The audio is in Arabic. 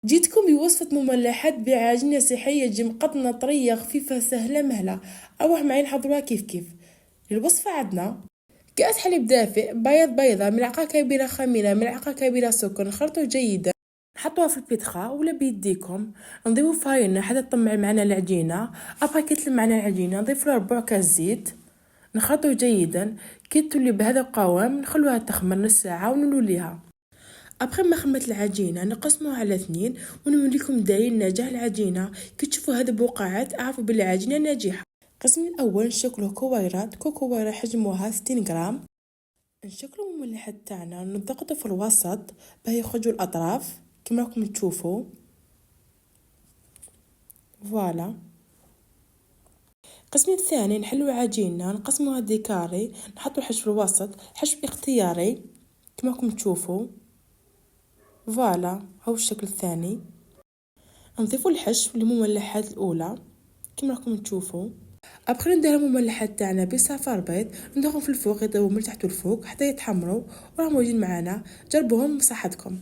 جيتكم بوصفة مملحات بعجينة صحية تجي مقطنة طرية خفيفة سهلة مهلة. أروح معي نحضروها كيف. الوصفة عندنا كأس حليب دافئ، بيضة، ملعقة كبيرة خميرة، ملعقة كبيرة سكر، نخلطه جيدا، نحطوها في البيتخا ولا بيديكم. نضيفو فارينة حتى تطمع معنا العجينة. أبغى كتل معنا العجينة نضيف له ربع كاس زيت، نخلطه جيدا. كي تولي بهذا القوام نخلوها تخمر نص ساعة ونوليها. ابخي ما خمت العجينه نقسموها على 2 ونوريكم دليل نجاح العجينه. كي تشوفوا هذه بقعات اعرفوا بلي العجينه ناجحه. القسم الاول نشكلو كويرات، كويره حجمها 60 غرام. نشكلو المملحات تاعنا نضغطو في الوسط باه يخرجوا الاطراف كما راكم تشوفوا. فوالا. القسم الثاني نحلو عجينه نقسموها ديكاري، نحطو الحشو في الوسط، حشو اختياري كما راكم تشوفوا. فوالا هو الشكل الثاني. نضيفو الحشو للمملحات الاولى كما راكم تشوفوا. ابخي ندير المملحات تاعنا بصفار بيض، نديرهم في الفوق يطيبوا من تحت والفوق حتى يتحمروا وراهم موجودين معنا. جربوهم بصحتكم.